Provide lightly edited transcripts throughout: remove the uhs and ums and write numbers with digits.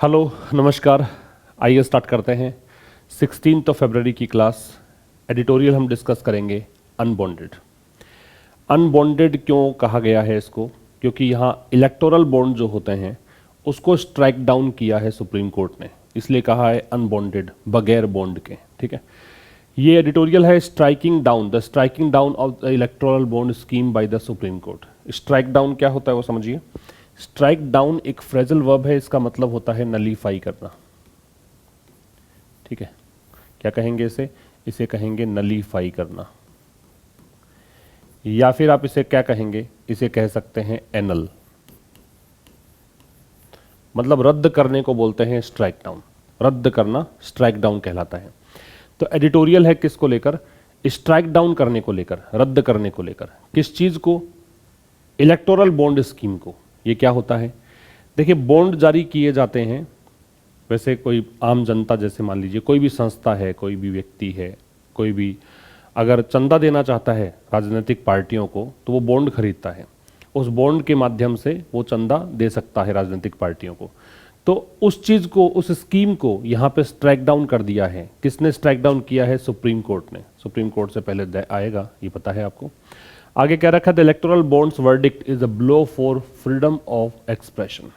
Hello नमस्कार। आइए start करते हैं 16 फरवरी की क्लास। एडिटोरियल हम डिस्कस करेंगे अनबॉन्डेड। अनबॉन्डेड क्यों कहा गया है इसको? क्योंकि यहाँ इलेक्टोरल बॉन्ड जो होते हैं उसको स्ट्राइक डाउन किया है सुप्रीम कोर्ट ने, इसलिए कहा है अनबॉन्डेड, बगैर बॉन्ड के। ठीक है, ये एडिटोरियल है striking down of the electoral bond scheme by the supreme court. Strike down क्या होता है वो समझिए। स्ट्राइक डाउन एक फ्रेजल वर्ब है, इसका मतलब होता है नलीफाई करना। ठीक है, क्या कहेंगे इसे? इसे कहेंगे नलीफाई करना, या फिर आप इसे क्या कहेंगे? इसे कह सकते हैं एनल, मतलब रद्द करने को बोलते हैं स्ट्राइक डाउन। रद्द करना स्ट्राइक डाउन कहलाता है। तो एडिटोरियल है किसको लेकर? स्ट्राइक डाउन करने को लेकर, रद्द करने को लेकर। किस चीज को? इलेक्टोरल बॉन्ड स्कीम को। ये क्या होता है? देखिए, बॉन्ड जारी किए जाते हैं, वैसे कोई आम जनता, जैसे मान लीजिए कोई भी संस्था है, कोई भी व्यक्ति है, कोई भी अगर चंदा देना चाहता है राजनीतिक पार्टियों को, तो वो बॉन्ड खरीदता है। उस बॉन्ड के माध्यम से वो चंदा दे सकता है राजनीतिक पार्टियों को। तो उस चीज़ को, उस स्कीम को यहाँ पे स्ट्राइक डाउन कर दिया है। किसने स्ट्राइक डाउन किया है? सुप्रीम कोर्ट ने। सुप्रीम कोर्ट से पहले आएगा, ये पता है आपको। आगे क्या रखा? The electoral bonds verdict is a blow for freedom of expression.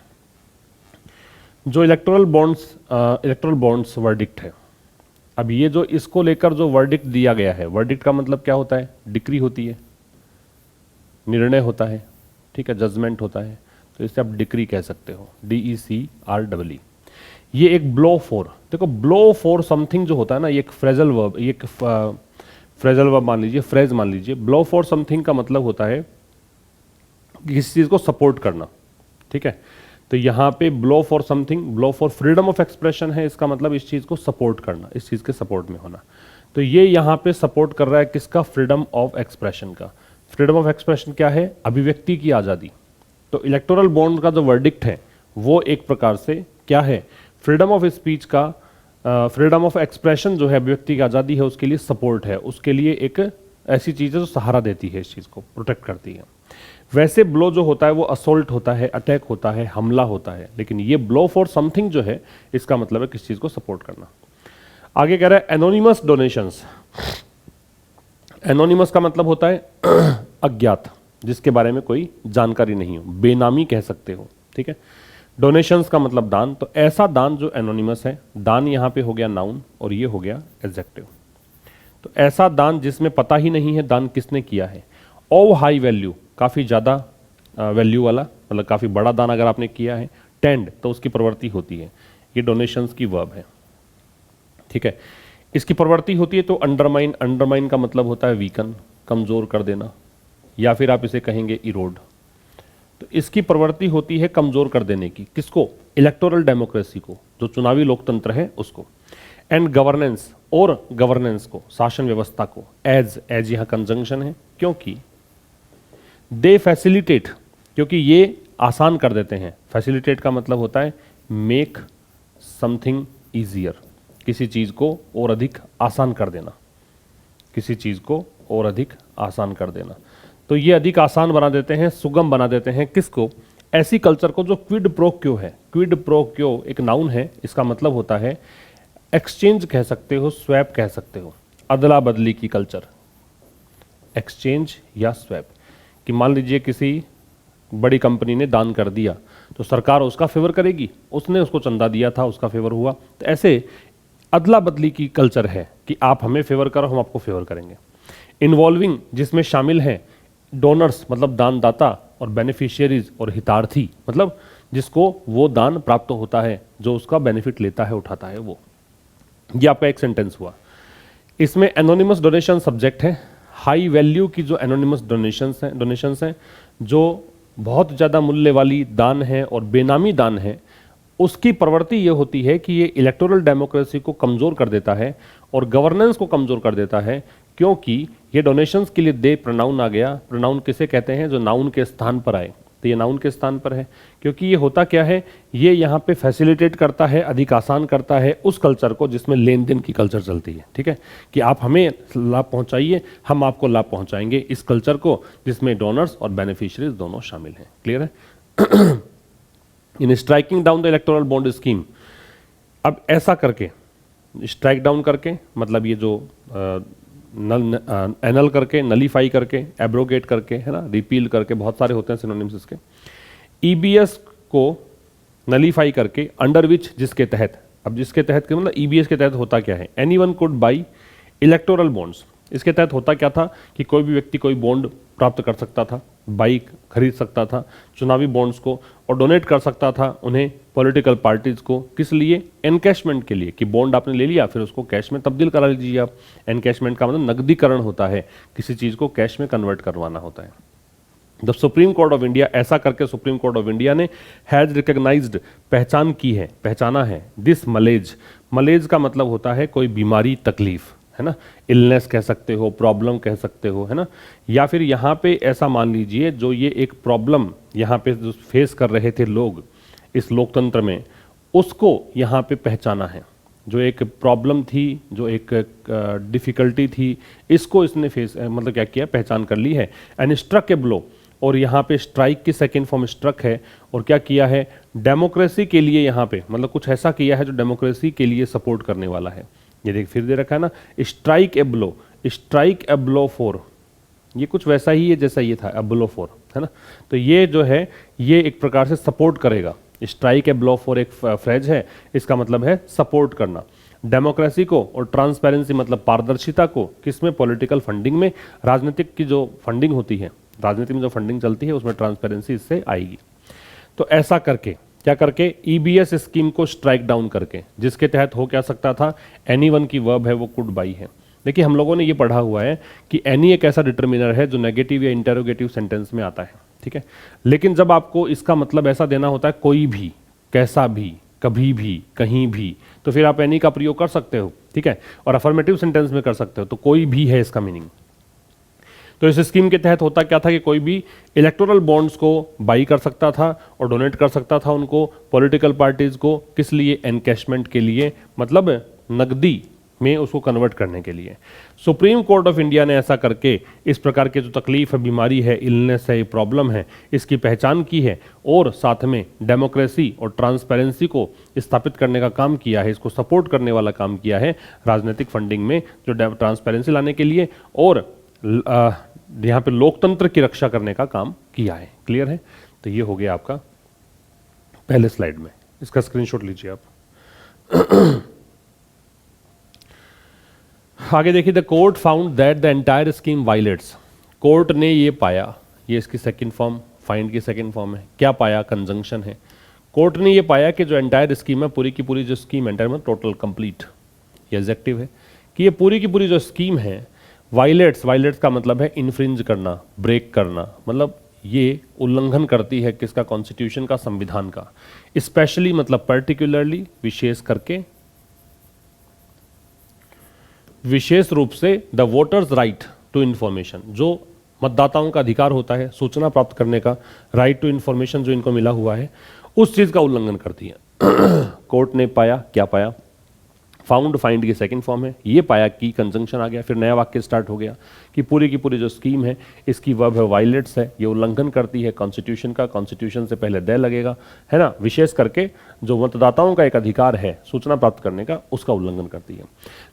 जो इलेक्टोरल बॉन्ड्स वर्डिक्ट है, अब ये जो इसको लेकर जो वर्डिक्ट दिया गया है, वर्डिक्ट का मतलब क्या होता है? डिक्री होती है, निर्णय होता है, ठीक है, जजमेंट होता है, तो इसे आप डिक्री कह सकते हो, DECREE। ये एक ब्लो फॉर, देखो ब्लो फॉर समथिंग जो होता है ना, ये एक फ्रेजल वर्ब, ये एक फ्रेजल वर्ब मान लीजिए, फ्रेज मान लीजिए। ब्लो फॉर समथिंग का मतलब होता है किसी चीज को सपोर्ट करना। ठीक है, तो यहाँ पे blow for something, blow for freedom of expression है, इसका मतलब इस चीज को सपोर्ट करना, इस चीज के सपोर्ट में होना। तो ये यहाँ पे सपोर्ट कर रहा है किसका? फ्रीडम ऑफ एक्सप्रेशन का। फ्रीडम ऑफ एक्सप्रेशन क्या है? अभिव्यक्ति की आजादी। तो इलेक्टोरल बॉन्ड का जो वर्डिक्ट है वो एक प्रकार से क्या है? फ्रीडम ऑफ स्पीच का, फ्रीडम ऑफ एक्सप्रेशन जो है, अभिव्यक्ति की आजादी है, उसके लिए सपोर्ट है, उसके लिए एक ऐसी चीज है जो सहारा देती है, इस चीज को प्रोटेक्ट करती है। वैसे ब्लो जो होता है वो असोल्ट होता है, अटैक होता है, हमला होता है, लेकिन ये ब्लो फॉर समथिंग जो है, इसका मतलब है किस चीज को सपोर्ट करना। आगे कह रहा है एनोनिमस डोनेशंस। एनोनिमस का मतलब होता है अज्ञात, जिसके बारे में कोई जानकारी नहीं हो, बेनामी कह सकते हो। ठीक है, डोनेशंस का मतलब दान। तो ऐसा दान जो एनोनिमस है, दान यहाँ पे हो गया नाउन और ये हो गया एडजेक्टिव। तो ऐसा दान जिसमें पता ही नहीं है दान किसने किया है। ऑफ हाई वैल्यू, काफ़ी ज़्यादा वैल्यू वाला, मतलब काफ़ी बड़ा दान अगर आपने किया है। टेंड, तो उसकी प्रवृत्ति होती है, ये डोनेशंस की वर्ब है। ठीक है, इसकी प्रवृत्ति होती है। तो अंडरमाइन, अंडरमाइन का मतलब होता है वीकन, कमज़ोर कर देना, या फिर आप इसे कहेंगे इरोड। तो इसकी प्रवृत्ति होती है कमज़ोर कर देने की। किसको? इलेक्टोरल डेमोक्रेसी को, जो चुनावी लोकतंत्र है उसको। एंड गवर्नेंस, और गवर्नेंस को, शासन व्यवस्था को। एज, एज यहाँ कंजंक्शन है, क्योंकि दे फैसिलिटेट, क्योंकि ये आसान कर देते हैं। फैसिलिटेट का मतलब होता है मेक समथिंग ईजियर, किसी चीज़ को और अधिक आसान कर देना, किसी चीज़ को और अधिक आसान कर देना। तो ये अधिक आसान बना देते हैं, सुगम बना देते हैं। किसको? ऐसी कल्चर को जो क्विड प्रो क्यो है। क्विड प्रो क्यो एक नाउन है, इसका मतलब होता है एक्सचेंज कह सकते हो, स्वैप कह सकते हो, अदला बदली की कल्चर, एक्सचेंज या स्वैप। कि मान लीजिए किसी बड़ी कंपनी ने दान कर दिया, तो सरकार उसका फेवर करेगी, उसने उसको चंदा दिया था, उसका फेवर हुआ। तो ऐसे अदला बदली की कल्चर है कि आप हमें फेवर करो, हम आपको फेवर करेंगे। इन्वॉल्विंग, जिसमें शामिल हैं डोनर्स मतलब दानदाता, और बेनिफिशियरीज और हितार्थी मतलब जिसको वो दान प्राप्त होता है, जो उसका बेनिफिट लेता है, उठाता है वो। ये आपका एक सेंटेंस हुआ। इसमें एनोनिमस डोनेशन सब्जेक्ट है। हाई वैल्यू की जो एनोनिमस डोनेशंस हैं, जो बहुत ज़्यादा मूल्य वाली दान है और बेनामी दान है, उसकी प्रवृत्ति ये होती है कि ये इलेक्टोरल डेमोक्रेसी को कमज़ोर कर देता है और गवर्नेंस को कमज़ोर कर देता है। क्योंकि ये डोनेशंस के लिए दे प्रोनाउन आ गया। प्रोनाउन किसे कहते हैं? जो नाउन के स्थान पर आए। तो ये नाउन के स्थान पर है, क्योंकि ये होता क्या है? ये यहाँ पे फैसिलिटेट करता है, अधिक आसान करता है उस कल्चर को जिसमें लेन देन की कल्चर चलती है। ठीक है, कि आप हमें लाभ पहुँचाइए, हम आपको लाभ पहुँचाएंगे, इस कल्चर को जिसमें डोनर्स और बेनिफिशियरीज दोनों शामिल हैं। क्लियर है? In striking down the electoral bond scheme, अब ऐसा करके स्ट्राइक डाउन करके मतलब ये जो एनल करके, नलीफाई करके, एब्रोगेट करके, है ना, रिपील करके, बहुत सारे होते हैं सिनोनिम्स इसके। ईबीएस को नलीफाई करके, अंडर विच, जिसके तहत, अब जिसके तहत के मतलब ईबीएस के तहत होता क्या है, anyone could by electoral bonds. इसके तहत होता क्या था कि कोई भी व्यक्ति कोई बॉन्ड प्राप्त कर सकता था, बाइक खरीद सकता था चुनावी बॉन्ड्स को, और डोनेट कर सकता था उन्हें पॉलिटिकल पार्टीज को। किस लिए? एनकैशमेंट के लिए, कि बॉन्ड आपने ले लिया फिर उसको कैश में तब्दील करा लीजिए आप। एनकैशमेंट का मतलब नकदीकरण होता है, किसी चीज को कैश में कन्वर्ट करवाना होता है। The supreme court of India, ऐसा करके सुप्रीम कोर्ट ऑफ इंडिया ने हैज रिकॉग्नाइज्ड, पहचान की है, पहचाना है, दिस मलेज। मलेज का मतलब होता है कोई बीमारी, तकलीफ, है ना, इलनेस कह सकते हो, प्रॉब्लम कह सकते हो, है ना, या फिर यहाँ पे ऐसा मान लीजिए जो ये एक प्रॉब्लम यहाँ पे जो फेस कर रहे थे लोग इस लोकतंत्र में, उसको यहाँ पे पहचाना है। जो एक प्रॉब्लम थी, जो एक डिफिकल्टी थी, इसको इसने फेस मतलब क्या किया, पहचान कर ली है। एंड स्ट्रक ए ब्लो, और यहाँ पे स्ट्राइक की सेकेंड फॉर्म स्ट्रक है, और क्या किया है, डेमोक्रेसी के लिए यहाँ पे मतलब कुछ ऐसा किया है जो डेमोक्रेसी के लिए सपोर्ट करने वाला है। ये देख फिर दे रखा है ना, strike a blow, strike a blow for, ये कुछ वैसा ही है जैसा ये था, ए ब्लो फॉर, है ना। तो ये जो है ये एक प्रकार से सपोर्ट करेगा। स्ट्राइक ए ब्लो फॉर एक फ्रेज है, इसका मतलब है सपोर्ट करना। डेमोक्रेसी को और ट्रांसपेरेंसी मतलब पारदर्शिता को, किसमें, पॉलिटिकल फंडिंग में। राजनीतिक की जो फंडिंग होती है, राजनीति में जो फंडिंग चलती है उसमें ट्रांसपेरेंसी इससे आएगी। तो ऐसा करके क्या करके, ईबीएस स्कीम को स्ट्राइक डाउन करके, जिसके तहत हो क्या सकता था, एनीवन की वर्ब है वो कुड बाई है। देखिए हम लोगों ने ये पढ़ा हुआ है कि एनी एक ऐसा डिटर्मिनर है जो नेगेटिव या इंटेरोगेटिव सेंटेंस में आता है, ठीक है। लेकिन जब आपको इसका मतलब ऐसा देना होता है, कोई भी, कैसा भी, कभी भी, कहीं भी, तो फिर आप एनी का प्रयोग कर सकते हो, ठीक है, और अफर्मेटिव सेंटेंस में कर सकते हो, तो कोई भी है इसका मीनिंग। तो इस स्कीम के तहत होता क्या था कि कोई भी इलेक्टोरल बॉन्ड्स को बाई कर सकता था और डोनेट कर सकता था उनको, पॉलिटिकल पार्टीज को, किस लिए, एनकैशमेंट के लिए, मतलब नकदी में उसको कन्वर्ट करने के लिए। सुप्रीम कोर्ट ऑफ इंडिया ने ऐसा करके इस प्रकार के जो तकलीफ है, बीमारी है, इलनेस है, प्रॉब्लम है, इसकी पहचान की है, और साथ में डेमोक्रेसी और ट्रांसपेरेंसी को स्थापित करने का काम किया है, इसको सपोर्ट करने वाला काम किया है राजनीतिक फंडिंग में, जो ट्रांसपेरेंसी लाने के लिए, और यहाँ पे लोकतंत्र की रक्षा करने का काम किया है। क्लियर है? तो ये हो गया आपका पहले स्लाइड में, इसका स्क्रीनशॉट लीजिए आप। आगे देखिए, the court found that the entire scheme violets. Court ने ये पाया, ये इसकी सेकंड फॉर्म, फाइंड की सेकंड फॉर्म है, क्या पाया, कंजंक्शन है। कोर्ट ने ये पाया कि जो एंटायर स्कीम है, पूरी की पूरी जो स्कीम, एंटायर में टोटल कंप्लीट, ये एडजेक्टिव है, कि ये पूरी की पूरी जो स्कीम है, वायलेट्स, वायलेट्स का मतलब है इन्फ्रिंज करना, ब्रेक करना, मतलब ये उल्लंघन करती है किसका, कॉन्स्टिट्यूशन का, संविधान का। स्पेशली मतलब पर्टिकुलरली, विशेष करके, विशेष रूप से the voters right to information, जो मतदाताओं का अधिकार होता है सूचना प्राप्त करने का, राइट टू इंफॉर्मेशन जो इनको मिला हुआ है, उस चीज का उल्लंघन करती है। कोर्ट ने पाया, क्या पाया, फाउंड, फाइंड की सेकंड फॉर्म है, ये पाया कि कंजंक्शन आ गया, फिर नया वाक्य स्टार्ट हो गया कि पूरी की पूरी जो स्कीम है इसकी वर्ब है वायलेट्स है, ये उल्लंघन करती है कॉन्स्टिट्यूशन का, कॉन्स्टिट्यूशन से पहले दे लगेगा, है ना, विशेष करके जो मतदाताओं का एक अधिकार है सूचना प्राप्त करने का, उसका उल्लंघन करती है।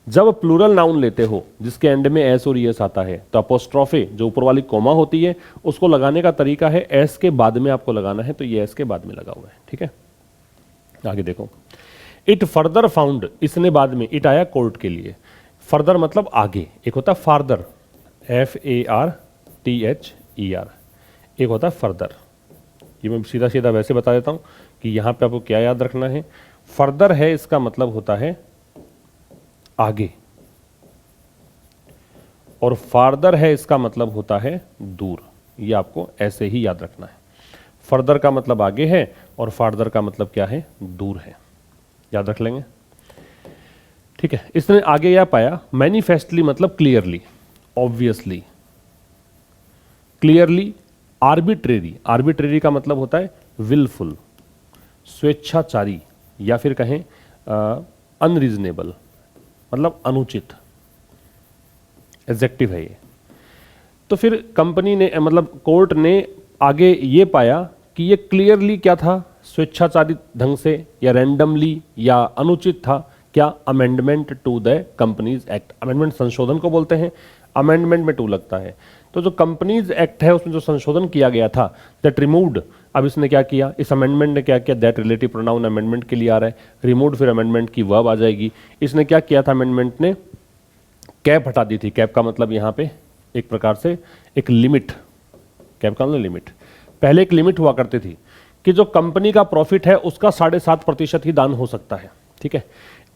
जब प्लूरल नाउन लेते हो जिसके एंड में एस और एस आता है, तो अपोस्ट्रोफे जो ऊपर वाली कोमा होती है उसको लगाने का तरीका है एस के बाद में आपको लगाना है, तो ये एस के बाद में लगा हुआ है, ठीक है। आगे देखो, इट फर्दर फाउंड, इसने बाद में, इट आया कोर्ट के लिए, फर्दर मतलब आगे, एक होता है फार्दर, FARTHER, एक होता है फर्दर। ये मैं सीधा सीधा वैसे बता देता हूं कि यहां पे आपको क्या याद रखना है, फर्दर है इसका मतलब होता है आगे, और फार्दर है इसका मतलब होता है दूर। ये आपको ऐसे ही याद रखना है, फर्दर का मतलब आगे है और फार्दर का मतलब क्या है, दूर है, याद रख लेंगे, ठीक है। इसने आगे यह पाया, मैनिफेस्टली मतलब clearly, obviously, clearly, arbitrary, arbitrary का मतलब होता है विलफुल, स्वेच्छाचारी, या फिर कहें अनरीजनेबल, मतलब अनुचित, एडजेक्टिव है ये। तो फिर कंपनी ने मतलब कोर्ट ने आगे ये पाया कि ये क्लियरली क्या था, स्वेच्छाचारित ढंग से या रैंडमली या अनुचित था क्या? Amendment to the companies act. Amendment संशोधन को बोलते हैं, अमेंडमेंट में टू लगता है। तो जो कंपनीज एक्ट है उसमें जो संशोधन किया गया था, दैट रिमूव्ड, अब इसने क्या किया, इस अमेंडमेंट ने क्या किया, दैट रिलेटिव प्रोनाउन अमेंडमेंट के लिए आ रहा है, रिमूव्ड फिर अमेंडमेंट की वर्ब आ जाएगी। इसने क्या किया था, अमेंडमेंट ने कैप हटा दी थी। कैप का मतलब यहाँ पे एक प्रकार से एक लिमिट, कैप का मतलब लिमिट। पहले एक लिमिट हुआ करती थी कि जो कंपनी का प्रॉफिट है उसका 7.5% ही दान हो सकता है, ठीक है।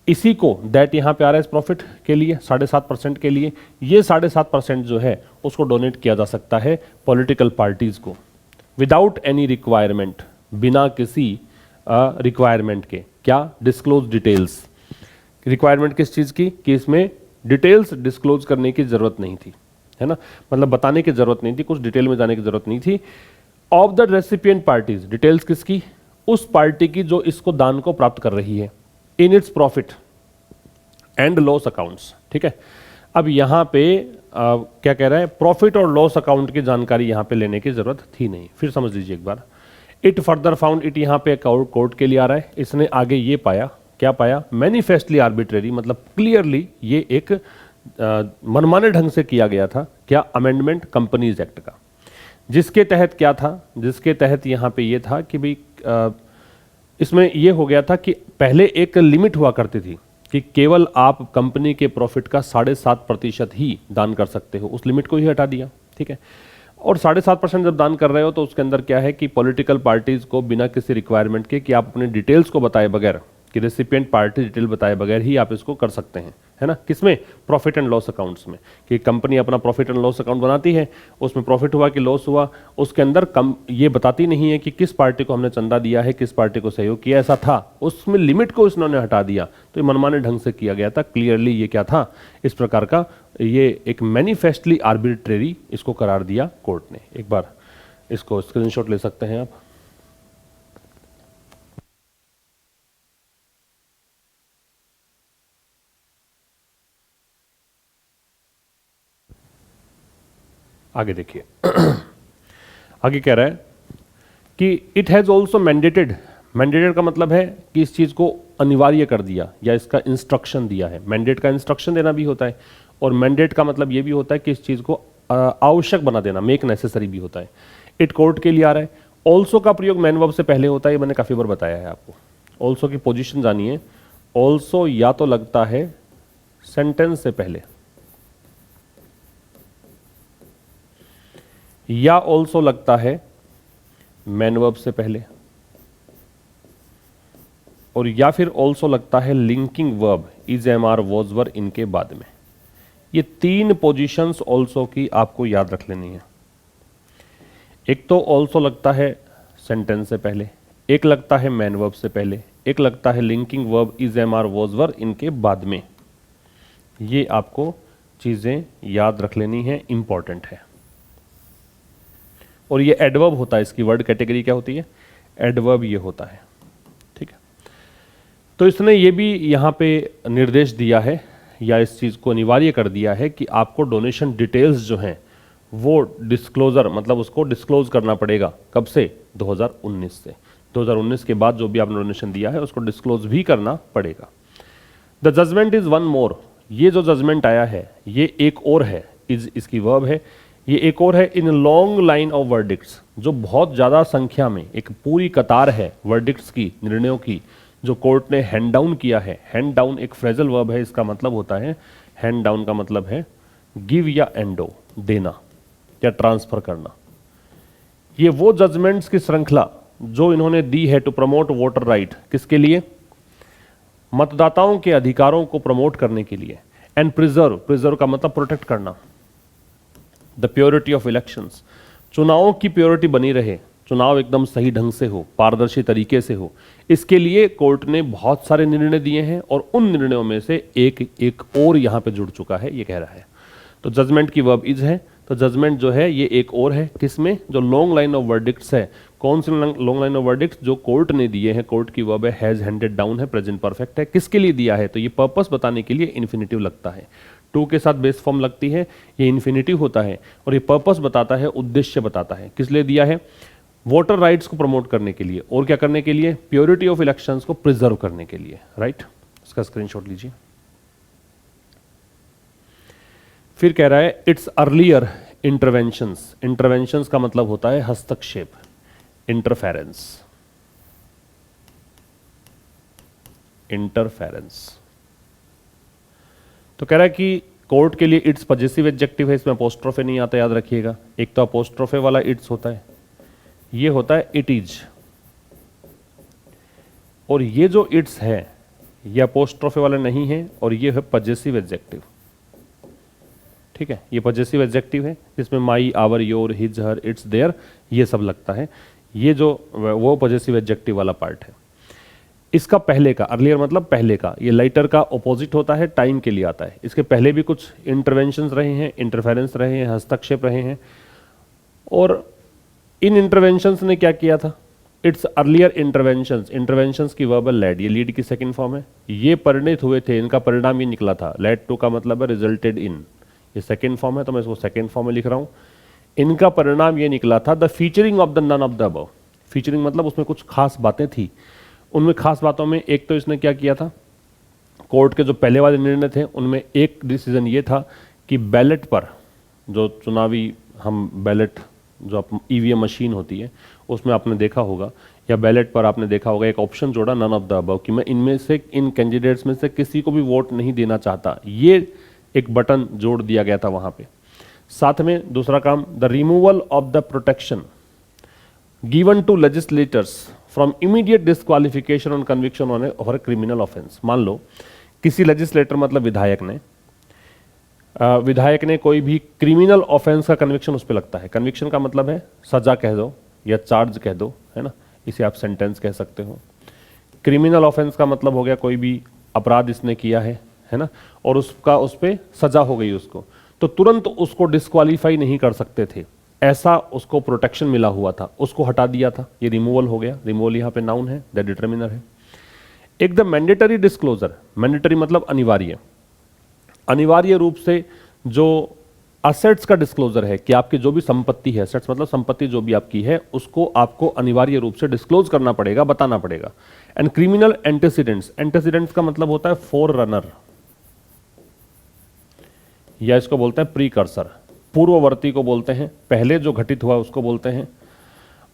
इसी को दैट यहाँ पे आ रहा है इस प्रॉफिट के लिए 7.5% के लिए, ये 7.5% जो है उसको डोनेट किया जा सकता है पॉलिटिकल पार्टीज को विदाउट एनी रिक्वायरमेंट, बिना किसी रिक्वायरमेंट के। क्या? Disclose details. रिक्वायरमेंट किस चीज़ की? कि इसमें डिटेल्स डिस्क्लोज करने की जरूरत नहीं थी, है ना, मतलब बताने की जरूरत नहीं थी, कुछ डिटेल में जाने की जरूरत नहीं थी। Of the recipient parties, details किसकी? उस पार्टी की जो इसको दान को प्राप्त कर रही है, in its profit and loss accounts, ठीक है। अब यहां पे क्या कह रहा है, प्रॉफिट और लॉस अकाउंट की जानकारी यहां पे लेने की जरूरत थी नहीं। फिर समझ लीजिए एक बार, इट फर्दर फाउंड, इट यहां पे कोर्ट के लिए आ रहा है, इसने आगे ये पाया, क्या पाया, मैनिफेस्टली आर्बिट्रेरी, मतलब क्लियरली ये एक मनमाने ढंग से किया गया था। क्या? अमेंडमेंट कंपनीज एक्ट का, जिसके तहत क्या था, जिसके तहत यहां पे ये था कि भाई इसमें ये हो गया था कि पहले एक लिमिट हुआ करती थी कि केवल आप कंपनी के प्रॉफिट का 7.5% ही दान कर सकते हो, उस लिमिट को ही हटा दिया, ठीक है। और 7.5% जब दान कर रहे हो तो उसके अंदर क्या है कि पॉलिटिकल पार्टीज को बिना किसी रिक्वायरमेंट के कि आप अपने डिटेल्स को बताए बगैर, कि रेसिपिएंट पार्टी डिटेल बताए बगैर ही आप इसको कर सकते हैं, है ना। किसमें? प्रॉफिट एंड लॉस अकाउंट्स में, कि कंपनी अपना प्रॉफिट एंड लॉस अकाउंट बनाती है, उसमें प्रॉफिट हुआ कि लॉस हुआ, उसके अंदर कम ये बताती नहीं है कि किस पार्टी को हमने चंदा दिया है, किस पार्टी को सहयोग किया, ऐसा था, उसमें लिमिट को इन्होंने हटा दिया। तो ये मनमाने ढंग से किया गया था, क्लियरली ये क्या था, इस प्रकार का ये एक मैनिफेस्टली आर्बिट्रेरी इसको करार दिया कोर्ट ने। एक बार इसको स्क्रीनशॉट ले सकते हैं आप। आगे देखिए आगे कह रहा है कि it has also mandated, mandated का मतलब है कि इस चीज को अनिवार्य कर दिया या इसका इंस्ट्रक्शन दिया है। मैंडेट का इंस्ट्रक्शन देना भी होता है, और मैंडेट का मतलब ये भी होता है कि इस चीज को आवश्यक बना देना, मेक नेसेसरी भी होता है। इट कोर्ट के लिए आ रहा है। ऑल्सो का प्रयोग मैन वर्ब से पहले होता है, ये मैंने काफी बार बताया है आपको। ऑल्सो की पोजिशन जानिए। ऑल्सो या तो लगता है सेंटेंस से पहले, या ऑल्सो लगता है मैन वर्ब से पहले, और या फिर ऑल्सो लगता है linking verb is, am are, was, were, इनके बाद में। ये 3 पोजीशंस ऑल्सो की आपको याद रख लेनी है। एक तो ऑल्सो लगता है सेंटेंस से पहले, एक लगता है मैन वर्ब से पहले, एक लगता है linking verb is, am are, was, were, इनके बाद में। ये आपको चीजें याद रख लेनी है, इंपॉर्टेंट है। और ये एडवर्ब होता है, इसकी वर्ड कैटेगरी क्या होती है? एडवर्ब ये होता है, ठीक है। तो इसने ये भी यहाँ पे निर्देश दिया है या इस चीज़ को अनिवार्य कर दिया है कि आपको डोनेशन डिटेल्स जो हैं वो डिस्क्लोजर, मतलब उसको डिस्क्लोज करना पड़ेगा। कब से? 2019 से। 2019 के बाद जो भी आपने डोनेशन दिया है उसको डिस्क्लोज भी करना पड़ेगा। The judgment is one more, ये जो जजमेंट आया है ये एक और है, इज इसकी वर्ब है, ये एक और है। In long line of verdicts, जो बहुत ज्यादा संख्या में, एक पूरी कतार है वर्डिक्ट्स की, निर्णयों की, जो कोर्ट ने हैंड डाउन किया है। हैंड डाउन एक फ्रेजल वर्ब है, इसका मतलब होता है, हैंड डाउन का मतलब है गिव या एंडो, देना या ट्रांसफर करना। ये वो जजमेंट्स की श्रृंखला जो इन्होंने दी है टू प्रमोट वोटर राइट, किसके लिए? मतदाताओं के अधिकारों को प्रमोट करने के लिए। एंड प्रिजर्व, प्रिजर्व का मतलब प्रोटेक्ट करना। द प्योरिटी ऑफ इलेक्शंस, चुनावों की प्योरिटी बनी रहे, चुनाव एकदम सही ढंग से हो, पारदर्शी तरीके से हो, इसके लिए कोर्ट ने बहुत सारे निर्णय दिए हैं, और उन निर्णयों में से एक और यहां पे जुड़ चुका है, ये कह रहा है। तो जजमेंट की वर्ब इज है, तो जजमेंट जो है ये एक और है, किसमें? जो लॉन्ग लाइन ऑफ वर्डिक्ट्स है। कौन से लॉन्ग लाइन ऑफ वर्डिक्ट्स? जो कोर्ट ने दिए हैं। कोर्ट की वर्ब है हैज हैंडेड डाउन है, प्रेजेंट परफेक्ट है। किसके लिए दिया है? तो ये पर्पस बताने के लिए इन्फिनिटिव लगता है, टू के साथ बेस फॉर्म लगती है, ये इन्फिनिटिव होता है, और ये पर्पस बताता है, उद्देश्य बताता है। किस लिए दिया है? वोटर राइट्स को प्रमोट करने के लिए और क्या करने के लिए, प्योरिटी ऑफ इलेक्शंस को प्रिजर्व करने के लिए, राइट। इसका स्क्रीनशॉट लीजिए। फिर कह रहा है इट्स अर्लियर इंटरवेंशंस। इंटरवेंशंस का मतलब होता है हस्तक्षेप, इंटरफेरेंस, इंटरफेरेंस। तो कह रहा है कि कोर्ट के लिए इट्स पजेसिव एडजेक्टिव है, इसमें अपोस्ट्रोफे नहीं आता, याद रखिएगा। एक तो अपोस्ट्रोफे वाला इट्स होता है, ये होता है इट इज, और ये जो इट्स है ये अपोस्ट्रोफे वाला नहीं है, और ये है पजेसिव एडजेक्टिव, ठीक है। ये पजेसिव एडजेक्टिव है जिसमें my, our, your, his, her, its, their ये सब लगता है। ये जो वो पजेसिव एडजेक्टिव वाला पार्ट है। इसका पहले का, अर्लियर मतलब पहले का, ये लाइटर का ऑपोजिट होता है, टाइम के लिए आता है। इसके पहले भी कुछ इंटरवेंशंस रहे हैं, इंटरफेरेंस रहे हैं, हस्तक्षेप रहे हैं, और इन इंटरवेंशंस ने क्या किया था, इट्स अर्लियर इंटरवेंशंस। इंटरवेंशंस की वर्बल लेड, ये लीड की सेकंड फॉर्म है, ये परिणित हुए थे, इनका परिणाम ये निकला था। लेड टू का मतलब है रिजल्टेड इन, ये सेकंड फॉर्म है तो मैं इसको सेकंड फॉर्म में लिख रहा हूं। इनका परिणाम ये निकला था the featuring of the none of the above. Featuring मतलब उसमें कुछ खास बातें थी। उनमें खास बातों में एक तो इसने क्या किया था, कोर्ट के जो पहले वाले निर्णय थे उनमें एक डिसीजन ये था कि बैलेट पर, जो चुनावी हम बैलेट जो ईवीएम मशीन होती है उसमें आपने देखा होगा, या बैलेट पर आपने देखा होगा, एक ऑप्शन जोड़ा नन ऑफ द अबव, कि मैं इनमें से, इन कैंडिडेट्स में से किसी को भी वोट नहीं देना चाहता, ये एक बटन जोड़ दिया गया था वहां पे। साथ में दूसरा काम, the removal of the protection given to legislators from immediate disqualification on conviction on for a criminal offence. मान लो किसी लेजिस्लेटर मतलब विधायक ने कोई भी क्रिमिनल ऑफेंस का कन्विक्शन उस पर लगता है। कन्विक्शन का मतलब है सजा कह दो या चार्ज कह दो, है ना, इसे आप सेंटेंस कह सकते हो। क्रिमिनल ऑफेंस का मतलब हो गया कोई भी अपराध इसने किया है ना, और उसका उस पर सजा हो गई उसको, तो तुरंत उसको डिस्क्वालीफाई नहीं कर सकते थे, ऐसा उसको प्रोटेक्शन मिला हुआ था, उसको हटा दिया था, ये रिमूवल हो गया। रिमूवल यहाँ पे नाउन है, द डिटर्मिनर है। एक द मैंडेटरी डिस्क्लोजर, मैंडेटरी मतलब अनिवार्य, अनिवार्य रूप से जो असेट्स का डिस्क्लोजर है कि आपकी जो भी संपत्ति है, असेट्स मतलब संपत्ति जो भी आपकी है उसको आपको अनिवार्य रूप से डिस्क्लोज करना पड़ेगा, बताना पड़ेगा। एंड क्रिमिनल एंटेसिडेंट्स, एंटेसिडेंट्स का मतलब होता है फोर रनर, या इसको बोलते हैं प्रीकर्सर, पूर्ववर्ती को बोलते हैं, पहले जो घटित हुआ उसको बोलते हैं।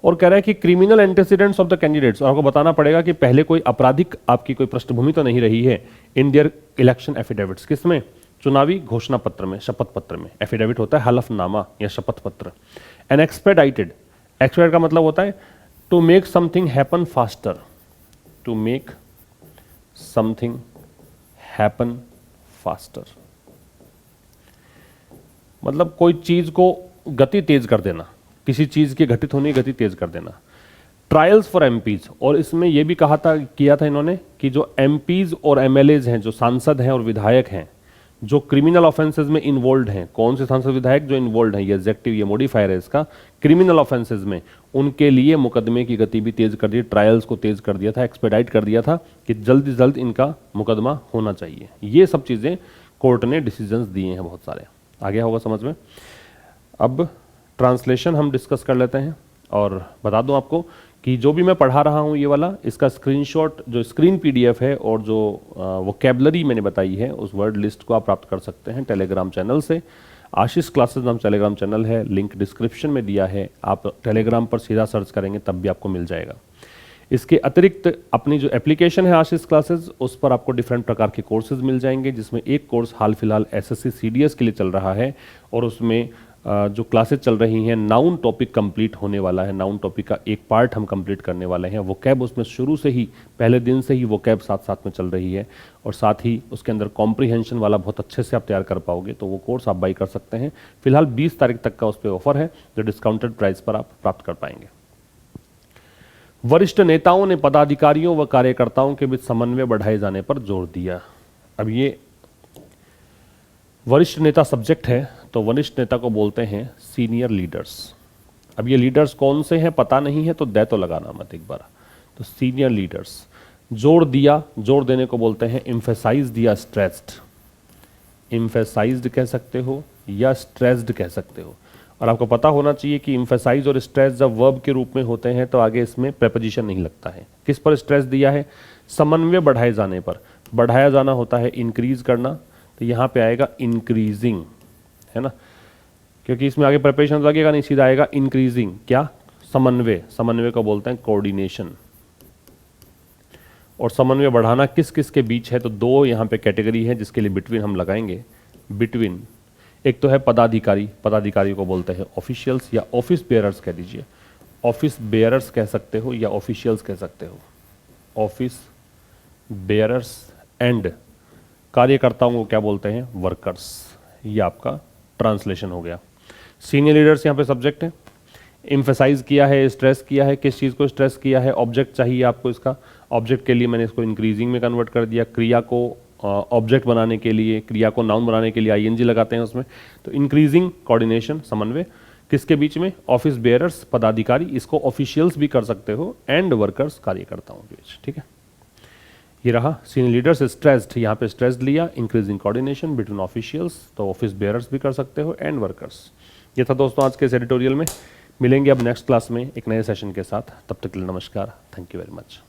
और कह रहा है कि criminal antecedents of the candidates, आपको बताना पड़ेगा कि पहले कोई आपराधिक आपकी कोई पृष्ठभूमि तो नहीं रही है, इन देयर इलेक्शन एफिडेविट्स, किसमें, चुनावी घोषणा पत्र में, शपथ पत्र में। एफिडेविट होता है हलफनामा या शपथ पत्र। एंड एक्सपेडाइटेड, एक्सपेडाइट का मतलब होता है to make something happen faster, to make something happen faster मतलब कोई चीज को गति तेज कर देना, किसी चीज के घटित होने की गति तेज कर देना। ट्रायल्स फॉर एमपीज, और इसमें यह भी किया था इन्होंने कि जो एमपीज और एमएलएज हैं, जो सांसद हैं और विधायक हैं, जो क्रिमिनल ऑफेंसेस में इन्वॉल्व हैं, कौन से सांसद विधायक जो इन्वॉल्व हैं, ये एडजेक्टिव, ये मॉडिफायर है इसका, क्रिमिनल ऑफेंसेस में, उनके लिए मुकदमे की गति भी तेज कर दी, ट्रायल्स को तेज कर दिया था, एक्सपेडाइट कर दिया था कि जल्द से जल्द इनका मुकदमा होना चाहिए। ये सब चीजें कोर्ट ने डिसीजंस दिए हैं बहुत सारे। आगे होगा समझ में। अब ट्रांसलेशन हम डिस्कस कर लेते हैं, और बता दूं आपको कि जो भी मैं पढ़ा रहा हूं ये वाला, इसका स्क्रीनशॉट जो स्क्रीन पीडीएफ है और जो वोकैबुलरी मैंने बताई है उस वर्ड लिस्ट को आप प्राप्त कर सकते हैं टेलीग्राम चैनल से। आशीष क्लासेस नाम टेलीग्राम चैनल है, लिंक डिस्क्रिप्शन में दिया है, आप टेलीग्राम पर सीधा सर्च करेंगे तब भी आपको मिल जाएगा। इसके अतिरिक्त अपनी जो एप्लीकेशन है आशीष क्लासेस, उस पर आपको डिफरेंट प्रकार के कोर्सेज मिल जाएंगे, जिसमें एक कोर्स हाल फिलहाल एसएससी सीडीएस के लिए चल रहा है, और उसमें जो क्लासेस चल रही हैं नाउन टॉपिक कंप्लीट होने वाला है, नाउन टॉपिक का एक पार्ट हम कंप्लीट करने वाले हैं। वोकैब उसमें शुरू से ही, पहले दिन से ही वोकैब साथ साथ में चल रही है, और साथ ही उसके अंदर कॉम्प्रीहेंशन वाला बहुत अच्छे से आप तैयार कर पाओगे, तो वो कोर्स आप बाई कर सकते हैं। फिलहाल 20 तारीख तक का उस पर ऑफर है, जो डिस्काउंटेड प्राइस पर आप प्राप्त कर पाएंगे। वरिष्ठ नेताओं ने पदाधिकारियों व कार्यकर्ताओं के बीच समन्वय बढ़ाए जाने पर जोर दिया। अब ये वरिष्ठ नेता सब्जेक्ट है, तो वरिष्ठ नेता को बोलते हैं सीनियर लीडर्स। अब ये लीडर्स कौन से हैं पता नहीं है, तो दे तो लगाना मत एक बार। तो सीनियर लीडर्स, जोर दिया, जोर देने को बोलते हैं एम्फेसाइज दिया, स्ट्रेस्ड, एम्फेसाइज्ड कह सकते हो या स्ट्रेस्ड कह सकते हो। और आपको पता होना चाहिए कि इम्फेसाइज और स्ट्रेस जब वर्ब के रूप में होते हैं तो आगे इसमें प्रेपोजिशन नहीं लगता है। किस पर स्ट्रेस दिया है? समन्वय बढ़ाए जाने पर। बढ़ाया जाना होता है इंक्रीज करना, तो यहाँ पे आएगा इंक्रीजिंग, है ना, क्योंकि इसमें आगे प्रेपोजिशन लगेगा नहीं, सीधा आएगा इंक्रीजिंग। क्या? समन्वय। समन्वय को बोलते हैं कोऑर्डिनेशन। और समन्वय बढ़ाना किस किस के बीच है? तो दो यहाँ पे कैटेगरी है जिसके लिए बिटवीन हम लगाएंगे। बिटवीन, एक तो है पदाधिकारी, पदाधिकारी को बोलते हैं ऑफिशियल्स या ऑफिस बेयरर्स कह दीजिए। ऑफिस बेयरर्स कह सकते हो या ऑफिशियल्स कह सकते हो। ऑफिस बेयरर्स एंड कार्यकर्ताओं को क्या बोलते हैं? वर्कर्स। ये आपका ट्रांसलेशन हो गया। सीनियर लीडर्स यहाँ पे सब्जेक्ट है। इम्फेसाइज किया है, स्ट्रेस किया है, किस चीज़ को स्ट्रेस किया है? ऑब्जेक्ट चाहिए आपको इसका। ऑब्जेक्ट के लिए मैंने इसको इंक्रीजिंग में कन्वर्ट कर दिया। क्रिया को ऑब्जेक्ट बनाने के लिए, क्रिया को नाउन बनाने के लिए आईएनजी लगाते हैं उसमें। तो इंक्रीजिंग कोऑर्डिनेशन, समन्वय किसके बीच में? ऑफिस बेयरर्स, पदाधिकारी, इसको ऑफिशियल्स भी कर सकते हो, एंड वर्कर्स, कार्यकर्ताओं के बीच। ठीक है, ये रहा सीनियर लीडर्स स्ट्रेस्ड, यहाँ पे स्ट्रेस्ड लिया। इंक्रीजिंग कोऑर्डिनेशन बिटवीन ऑफिशियल्स, तो ऑफिस बेयरर्स भी कर सकते हो, एंड वर्कर्स। ये था दोस्तों आज के इस एडिटोरियल में। मिलेंगे अब नेक्स्ट क्लास में एक नए सेशन के साथ। तब तक के लिए नमस्कार। Thank you very much.